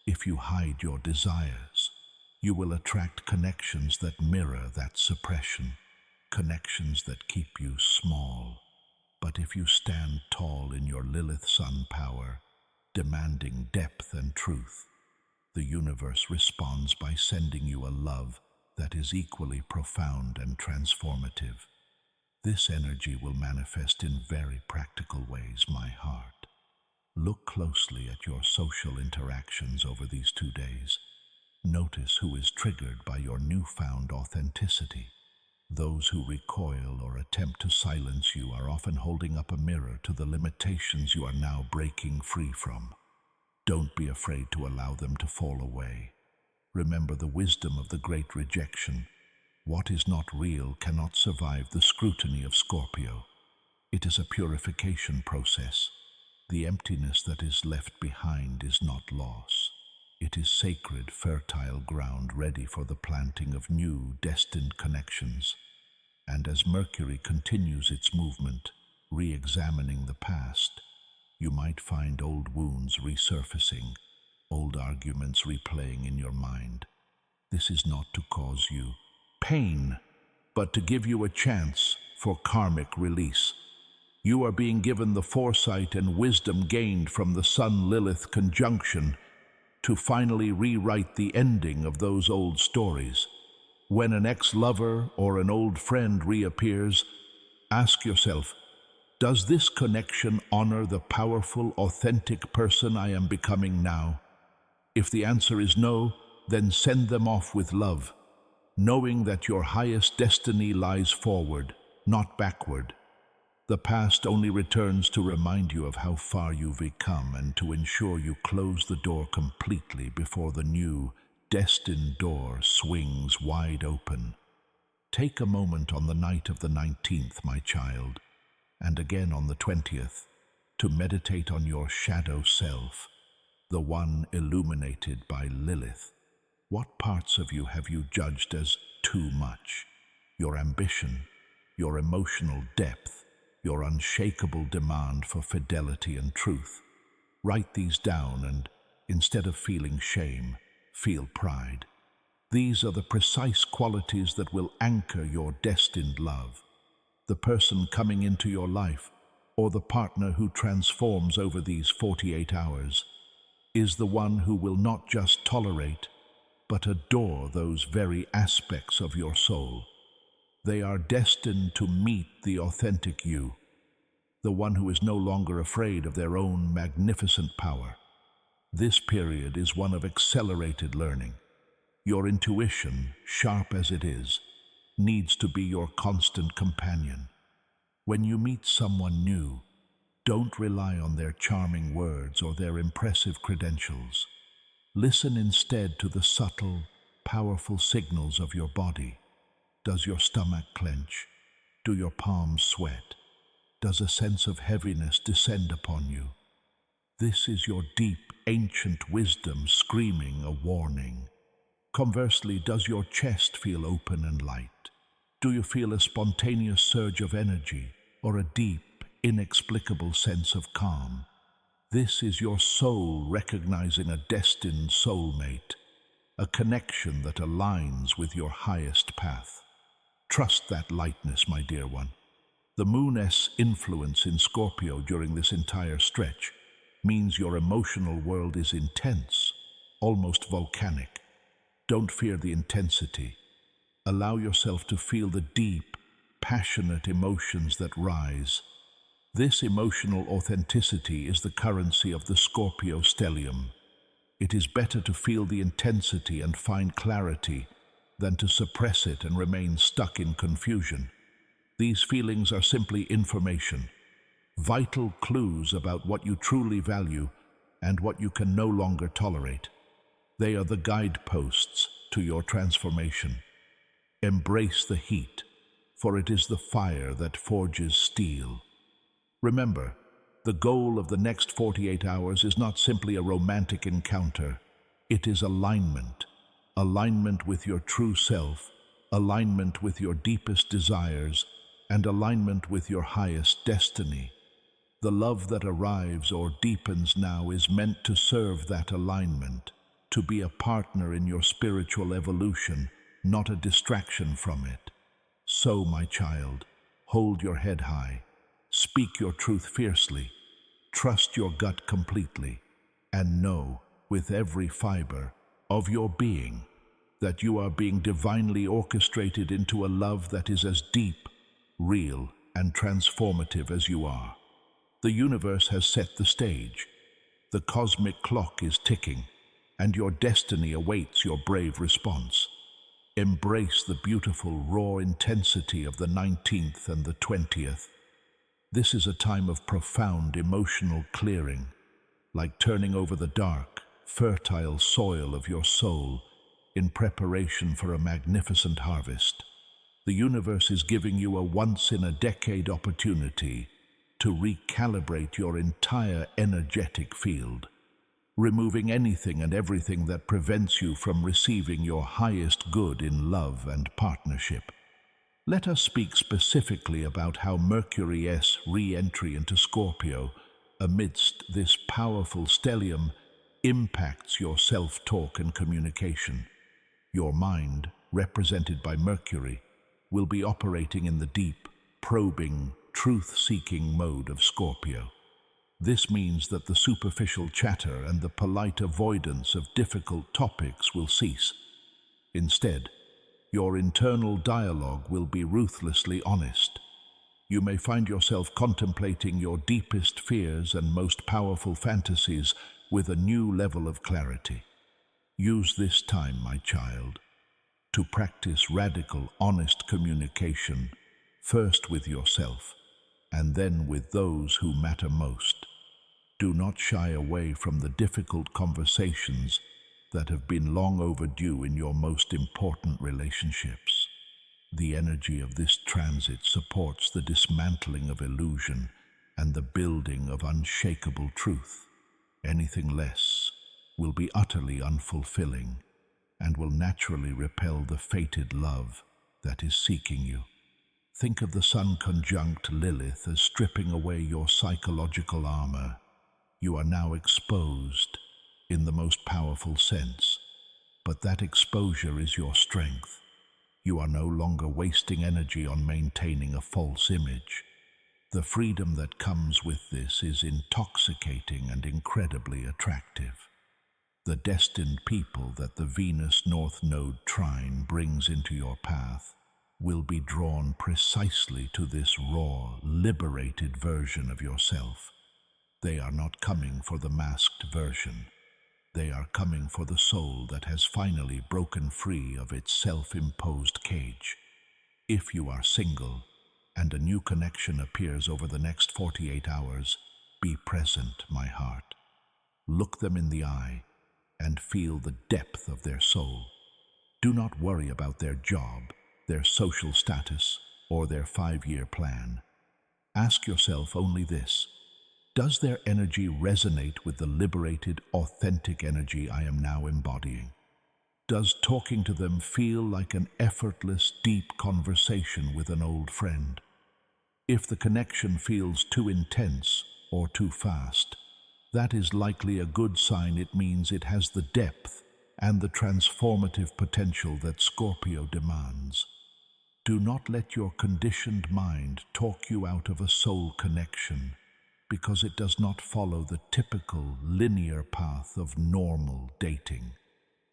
if you hide your desires, you will attract connections that mirror that suppression, connections that keep you small. But if you stand tall in your Lilith sun power, demanding depth and truth, the universe responds by sending you a love that is equally profound and transformative. This energy will manifest in very practical ways, my heart. Look closely at your social interactions over these 2 days. Notice who is triggered by your newfound authenticity. Those who recoil or attempt to silence you are often holding up a mirror to the limitations you are now breaking free from. Don't be afraid to allow them to fall away. Remember the wisdom of the great rejection. What is not real cannot survive the scrutiny of Scorpio. It is a purification process. The emptiness that is left behind is not loss. It is sacred, fertile ground ready for the planting of new, destined connections. And as Mercury continues its movement, re-examining the past, you might find old wounds resurfacing, old arguments replaying in your mind. This is not to cause you pain, but to give you a chance for karmic release. You are being given the foresight and wisdom gained from the Sun-Lilith conjunction to finally rewrite the ending of those old stories. When an ex-lover or an old friend reappears, ask yourself, does this connection honor the powerful, authentic person I am becoming now? If the answer is no, then send them off with love, knowing that your highest destiny lies forward, not backward. The past only returns to remind you of how far you've come and to ensure you close the door completely before the new, destined door swings wide open. Take a moment on the night of the 19th, my child, and again on the 20th, to meditate on your shadow self, the one illuminated by Lilith. What parts of you have you judged as too much? Your ambition, your emotional depth, your unshakable demand for fidelity and truth. Write these down and, instead of feeling shame, feel pride. These are the precise qualities that will anchor your destined love. The person coming into your life, or the partner who transforms over these 48 hours, is the one who will not just tolerate, but adore those very aspects of your soul. They are destined to meet the authentic you, the one who is no longer afraid of their own magnificent power. This period is one of accelerated learning. Your intuition, sharp as it is, needs to be your constant companion. When you meet someone new, don't rely on their charming words or their impressive credentials. Listen instead to the subtle, powerful signals of your body. Does your stomach clench? Do your palms sweat? Does a sense of heaviness descend upon you? This is your deep, ancient wisdom screaming a warning. Conversely, does your chest feel open and light? Do you feel a spontaneous surge of energy or a deep, inexplicable sense of calm? This is your soul recognizing a destined soulmate, a connection that aligns with your highest path. Trust that lightness, my dear one. The moon's influence in Scorpio during this entire stretch means your emotional world is intense, almost volcanic. Don't fear the intensity. Allow yourself to feel the deep, passionate emotions that rise. This emotional authenticity is the currency of the Scorpio stellium. It is better to feel the intensity and find clarity than to suppress it and remain stuck in confusion. These feelings are simply information, vital clues about what you truly value and what you can no longer tolerate. They are the guideposts to your transformation. Embrace the heat, for it is the fire that forges steel. Remember, the goal of the next 48 hours is not simply a romantic encounter. It is alignment. Alignment with your true self, alignment with your deepest desires, and alignment with your highest destiny. The love that arrives or deepens now is meant to serve that alignment, to be a partner in your spiritual evolution, not a distraction from it. So, my child, hold your head high, speak your truth fiercely, trust your gut completely, and know, with every fiber of your being, that you are being divinely orchestrated into a love that is as deep, real, and transformative as you are. The universe has set the stage. The cosmic clock is ticking, and your destiny awaits your brave response. Embrace the beautiful, raw intensity of the 19th and the 20th. This is a time of profound emotional clearing, like turning over the dark, fertile soil of your soul in preparation for a magnificent harvest. The universe is giving you a once-in-a-decade opportunity to recalibrate your entire energetic field, removing anything and everything that prevents you from receiving your highest good in love and partnership. Let us speak specifically about how Mercury's re-entry into Scorpio amidst this powerful stellium impacts your self-talk and communication. Your mind, represented by Mercury, will be operating in the deep, probing, truth-seeking mode of Scorpio. This means that the superficial chatter and the polite avoidance of difficult topics will cease. Instead, your internal dialogue will be ruthlessly honest. You may find yourself contemplating your deepest fears and most powerful fantasies with a new level of clarity. Use this time, my child, to practice radical, honest communication, first with yourself, and then with those who matter most. Do not shy away from the difficult conversations that have been long overdue in your most important relationships. The energy of this transit supports the dismantling of illusion and the building of unshakable truth. Anything less will be utterly unfulfilling and will naturally repel the fated love that is seeking you. Think of the Sun conjunct Lilith as stripping away your psychological armor. You are now exposed in the most powerful sense, but that exposure is your strength. You are no longer wasting energy on maintaining a false image. The freedom that comes with this is intoxicating and incredibly attractive. The destined people that the Venus North Node Trine brings into your path will be drawn precisely to this raw, liberated version of yourself. They are not coming for the masked version. They are coming for the soul that has finally broken free of its self-imposed cage. If you are single and a new connection appears over the next 48 hours, be present, my heart. Look them in the eye and feel the depth of their soul. Do not worry about their job, their social status, or their 5-year plan. Ask yourself only this: does their energy resonate with the liberated, authentic energy I am now embodying? Does talking to them feel like an effortless, deep conversation with an old friend? If the connection feels too intense or too fast, that is likely a good sign. It means it has the depth and the transformative potential that Scorpio demands. Do not let your conditioned mind talk you out of a soul connection, because it does not follow the typical linear path of normal dating.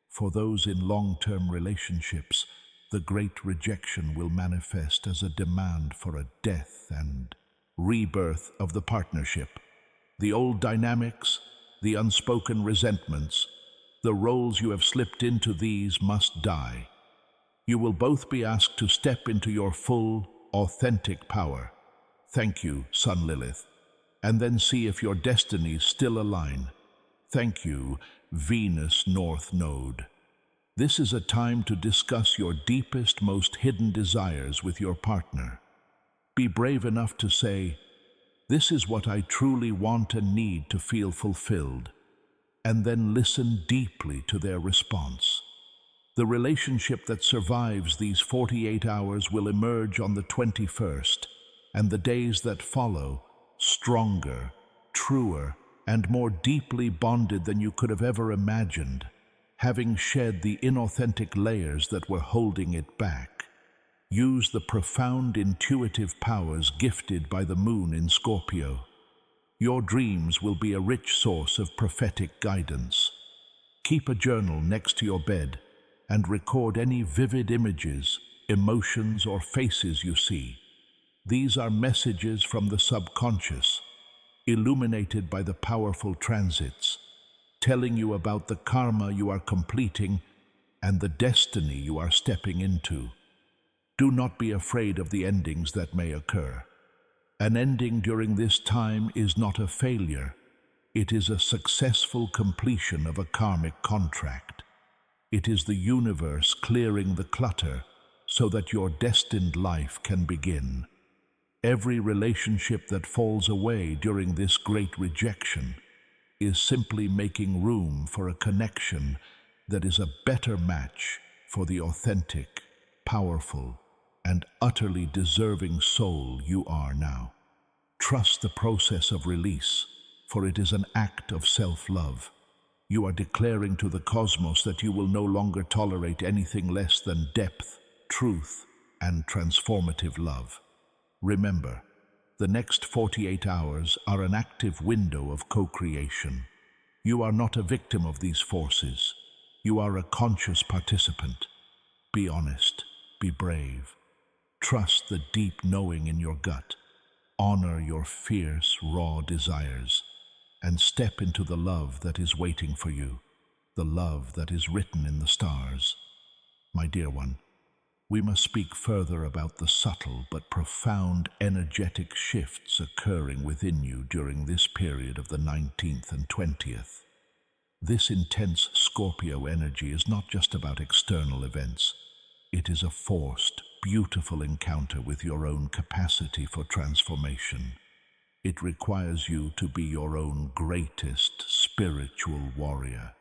For those in long-term relationships, the great rejection will manifest as a demand for a death and rebirth of the partnership. The old dynamics, the unspoken resentments, the roles you have slipped into, these must die. You will both be asked to step into your full, authentic power. Thank you, Sun Lilith. And then see if your destinies still align. Thank you, Venus North Node. This is a time to discuss your deepest, most hidden desires with your partner. Be brave enough to say, "This is what I truly want and need to feel fulfilled," and then listen deeply to their response. The relationship that survives these 48 hours will emerge on the 21st, and the days that follow, stronger, truer, and more deeply bonded than you could have ever imagined, having shed the inauthentic layers that were holding it back. Use the profound intuitive powers gifted by the moon in Scorpio. Your dreams will be a rich source of prophetic guidance. Keep a journal next to your bed and record any vivid images, emotions, or faces you see. These are messages from the subconscious, illuminated by the powerful transits, telling you about the karma you are completing and the destiny you are stepping into. Do not be afraid of the endings that may occur. An ending during this time is not a failure. It is a successful completion of a karmic contract. It is the universe clearing the clutter so that your destined life can begin. Every relationship that falls away during this great rejection is simply making room for a connection that is a better match for the authentic, powerful, and utterly deserving soul you are now. Trust the process of release, for it is an act of self-love. You are declaring to the cosmos that you will no longer tolerate anything less than depth, truth, and transformative love. Remember, the next 48 hours are an active window of co-creation. You are not a victim of these forces. You are a conscious participant. Be honest, be brave. Trust the deep knowing in your gut. Honor your fierce, raw desires, and step into the love that is waiting for you, the love that is written in the stars. My dear one, we must speak further about the subtle but profound energetic shifts occurring within you during this period of the 19th and 20th. This intense Scorpio energy is not just about external events. It is a forced, beautiful encounter with your own capacity for transformation. It requires you to be your own greatest spiritual warrior.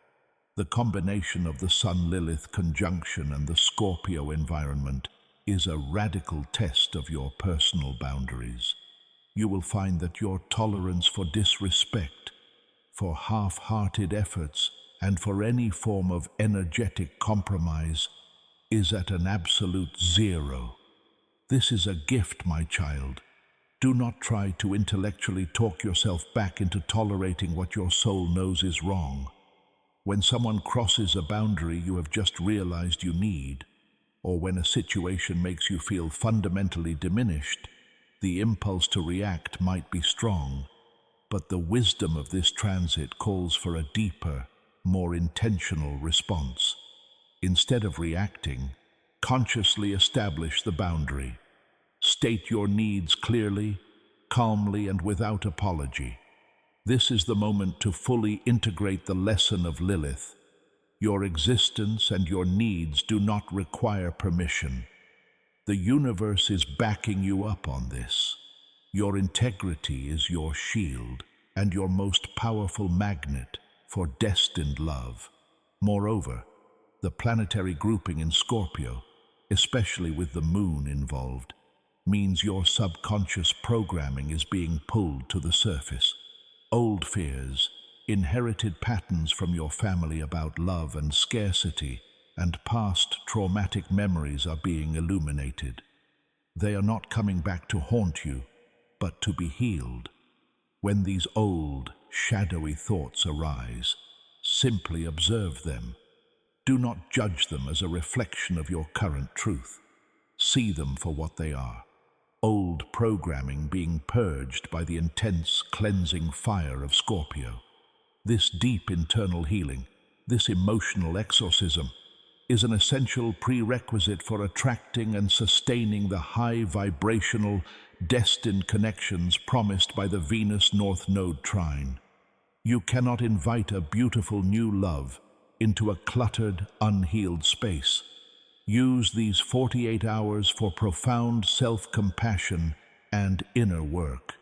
The combination of the Sun-Lilith conjunction and the Scorpio environment is a radical test of your personal boundaries. You will find that your tolerance for disrespect, for half-hearted efforts, and for any form of energetic compromise is at an absolute zero. This is a gift, my child. Do not try to intellectually talk yourself back into tolerating what your soul knows is wrong. When someone crosses a boundary you have just realized you need, or when a situation makes you feel fundamentally diminished, the impulse to react might be strong, but the wisdom of this transit calls for a deeper, more intentional response. Instead of reacting, consciously establish the boundary. State your needs clearly, calmly, and without apology. This is the moment to fully integrate the lesson of Lilith. Your existence and your needs do not require permission. The universe is backing you up on this. Your integrity is your shield and your most powerful magnet for destined love. Moreover, the planetary grouping in Scorpio, especially with the moon involved, means your subconscious programming is being pulled to the surface. Old fears, inherited patterns from your family about love and scarcity, and past traumatic memories are being illuminated. They are not coming back to haunt you, but to be healed. When these old, shadowy thoughts arise, simply observe them. Do not judge them as a reflection of your current truth. See them for what they are. Old programming being purged by the intense, cleansing fire of Scorpio. This deep internal healing, this emotional exorcism, is an essential prerequisite for attracting and sustaining the high vibrational, destined connections promised by the Venus North Node Trine. You cannot invite a beautiful new love into a cluttered, unhealed space. Use these 48 hours for profound self-compassion and inner work.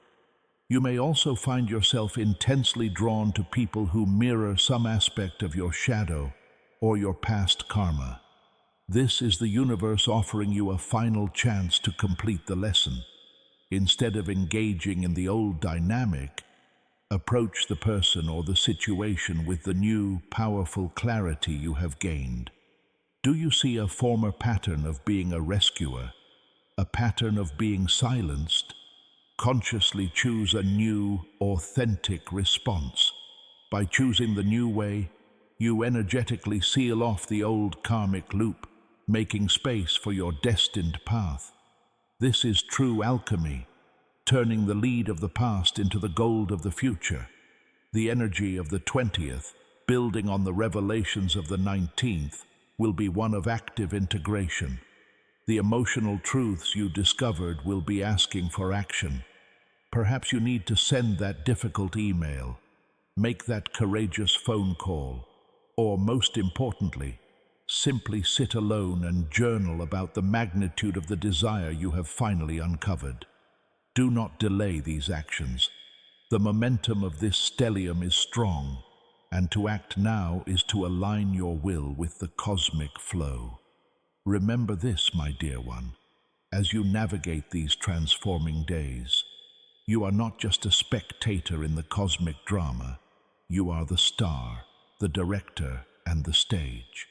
You may also find yourself intensely drawn to people who mirror some aspect of your shadow or your past karma. This is the universe offering you a final chance to complete the lesson. Instead of engaging in the old dynamic, approach the person or the situation with the new, powerful clarity you have gained. Do you see a former pattern of being a rescuer, a pattern of being silenced? Consciously choose a new, authentic response. By choosing the new way, you energetically seal off the old karmic loop, making space for your destined path. This is true alchemy, turning the lead of the past into the gold of the future. The energy of the 20th, building on the revelations of the 19th, will be one of active integration. The emotional truths you discovered will be asking for action. Perhaps you need to send that difficult email, make that courageous phone call, or most importantly, simply sit alone and journal about the magnitude of the desire you have finally uncovered. Do not delay these actions. The momentum of this stellium is strong, and to act now is to align your will with the cosmic flow. Remember this, my dear one, as you navigate these transforming days. You are not just a spectator in the cosmic drama. You are the star, the director, and the stage.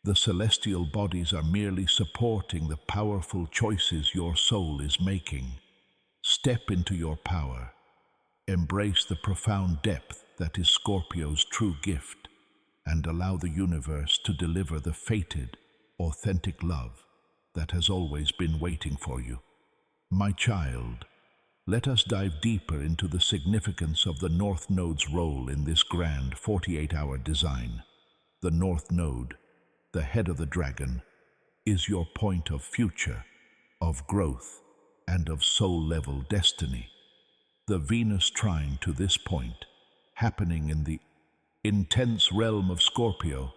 The celestial bodies are merely supporting the powerful choices your soul is making. Step into your power. Embrace the profound depth that is Scorpio's true gift, and allow the universe to deliver the fated, authentic love that has always been waiting for you. My child, let us dive deeper into the significance of the North Node's role in this grand 48-hour design. The North Node, the head of the dragon, is your point of future, of growth, and of soul-level destiny. The Venus trine to this point, happening in the intense realm of Scorpio,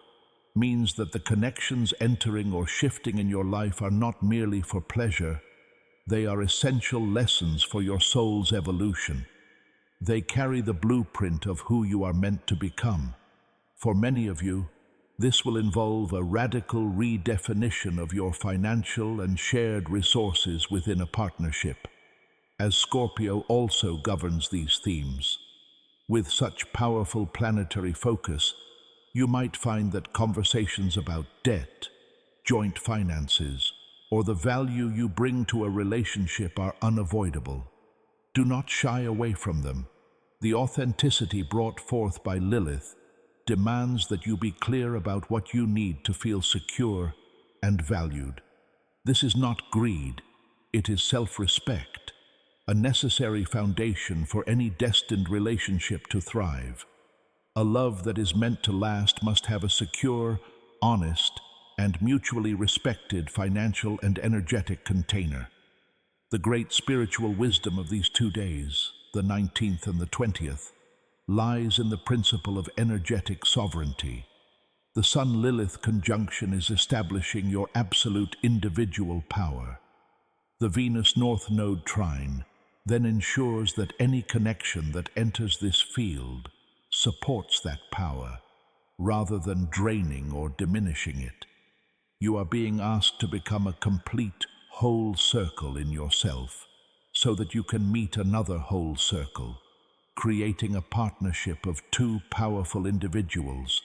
means that the connections entering or shifting in your life are not merely for pleasure. They are essential lessons for your soul's evolution. They carry the blueprint of who you are meant to become. For many of you, this will involve a radical redefinition of your financial and shared resources within a partnership, as Scorpio also governs these themes. With such powerful planetary focus, you might find that conversations about debt, joint finances, or the value you bring to a relationship are unavoidable. Do not shy away from them. The authenticity brought forth by Lilith demands that you be clear about what you need to feel secure and valued. This is not greed, it is self-respect, a necessary foundation for any destined relationship to thrive. A love that is meant to last must have a secure, honest, and mutually respected financial and energetic container. The great spiritual wisdom of these 2 days, the 19th and the 20th, lies in the principle of energetic sovereignty. The Sun-Lilith conjunction is establishing your absolute individual power. The Venus North Node trine then ensures that any connection that enters this field supports that power, rather than draining or diminishing it. You are being asked to become a complete whole circle in yourself, so that you can meet another whole circle, creating a partnership of 2 powerful individuals,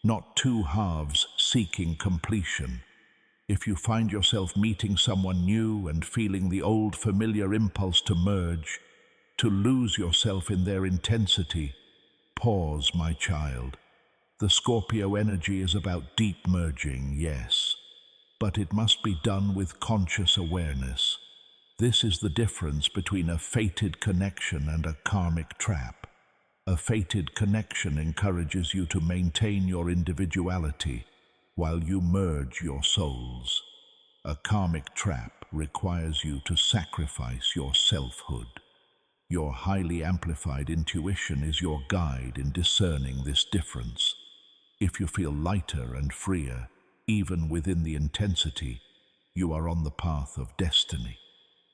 not 2 halves seeking completion. If you find yourself meeting someone new and feeling the old familiar impulse to merge, to lose yourself in their intensity, pause, my child. The Scorpio energy is about deep merging, yes, but it must be done with conscious awareness. This is the difference between a fated connection and a karmic trap. A fated connection encourages you to maintain your individuality while you merge your souls. A karmic trap requires you to sacrifice your selfhood. Your highly amplified intuition is your guide in discerning this difference. If you feel lighter and freer, even within the intensity, you are on the path of destiny.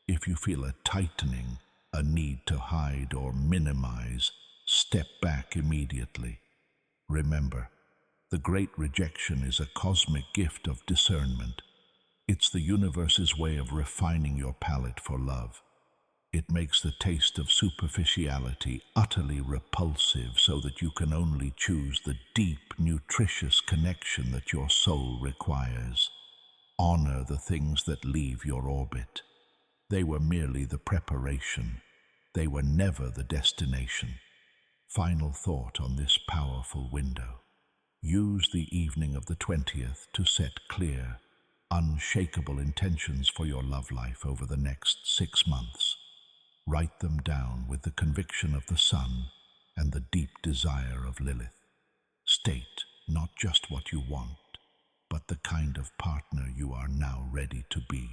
If you feel a tightening, a need to hide or minimize, step back immediately. Remember, the great rejection is a cosmic gift of discernment. It's the universe's way of refining your palate for love. It makes the taste of superficiality utterly repulsive so that you can only choose the deep, nutritious connection that your soul requires. Honor the things that leave your orbit. They were merely the preparation. They were never the destination. Final thought on this powerful window. Use the evening of the 20th to set clear, unshakable intentions for your love life over the next 6 months. Write them down with the conviction of the sun and the deep desire of Lilith. State not just what you want, but the kind of partner you are now ready to be.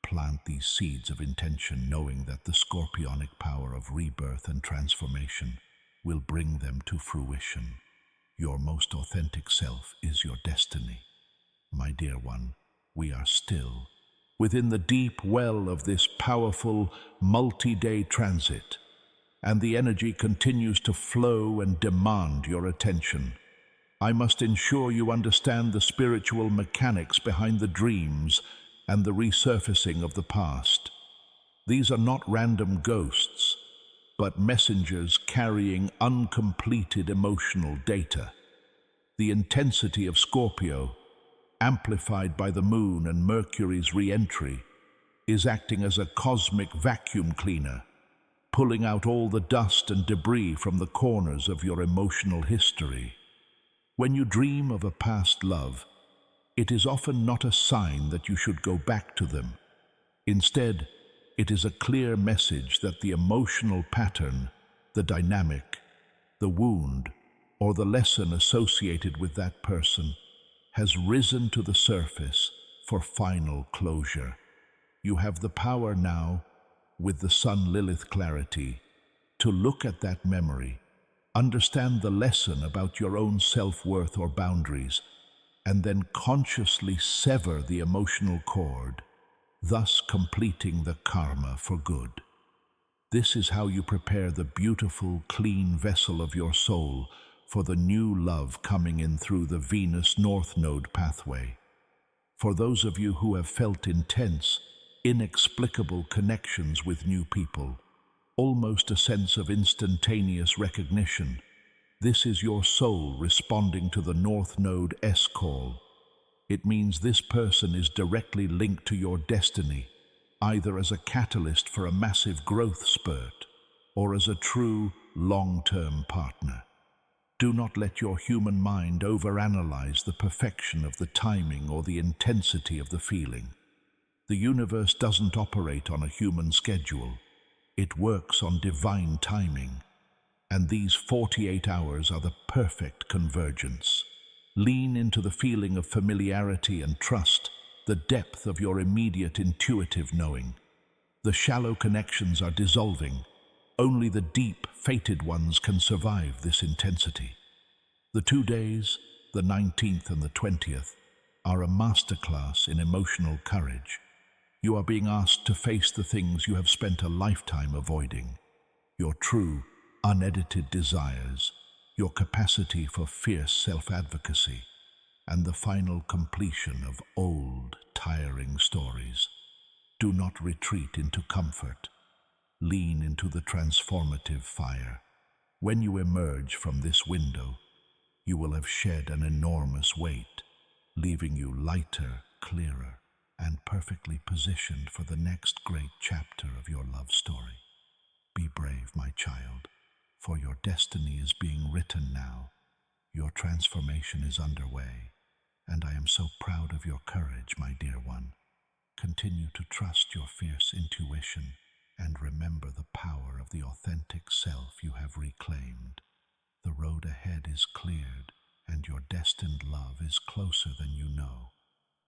Plant these seeds of intention knowing that the scorpionic power of rebirth and transformation will bring them to fruition. Your most authentic self is your destiny. My dear one, we are still within the deep well of this powerful multi-day transit, and the energy continues to flow and demand your attention. I must ensure you understand the spiritual mechanics behind the dreams and the resurfacing of the past. These are not random ghosts, but messengers carrying uncompleted emotional data. The intensity of Scorpio, amplified by the moon and Mercury's re-entry, is acting as a cosmic vacuum cleaner, pulling out all the dust and debris from the corners of your emotional history. When you dream of a past love, it is often not a sign that you should go back to them. Instead, it is a clear message that the emotional pattern, the dynamic, the wound, or the lesson associated with that person has risen to the surface for final closure. You have the power now, with the Sun-Lilith clarity, to look at that memory, understand the lesson about your own self-worth or boundaries, and then consciously sever the emotional cord, thus completing the karma for good. This is how you prepare the beautiful, clean vessel of your soul for the new love coming in through the Venus North Node pathway. For those of you who have felt intense, inexplicable connections with new people, almost a sense of instantaneous recognition, this is your soul responding to the North Node S-call. It means this person is directly linked to your destiny, either as a catalyst for a massive growth spurt or as a true, long-term partner. Do not let your human mind overanalyze the perfection of the timing or the intensity of the feeling. The universe doesn't operate on a human schedule. It works on divine timing, and these 48 hours are the perfect convergence. Lean into the feeling of familiarity and trust, the depth of your immediate intuitive knowing. The shallow connections are dissolving. Only the deep, fated ones can survive this intensity. The 2 days, the 19th and the 20th, are a masterclass in emotional courage. You are being asked to face the things you have spent a lifetime avoiding. Your true, unedited desires, your capacity for fierce self-advocacy, and the final completion of old, tiring stories. Do not retreat into comfort. Lean into the transformative fire. When you emerge from this window, you will have shed an enormous weight, leaving you lighter, clearer, and perfectly positioned for the next great chapter of your love story. Be brave, my child, for your destiny is being written now. Your transformation is underway, and I am so proud of your courage, my dear one. Continue to trust your fierce intuition and remember the power of the authentic self you have reclaimed. The road ahead is cleared, and your destined love is closer than you know.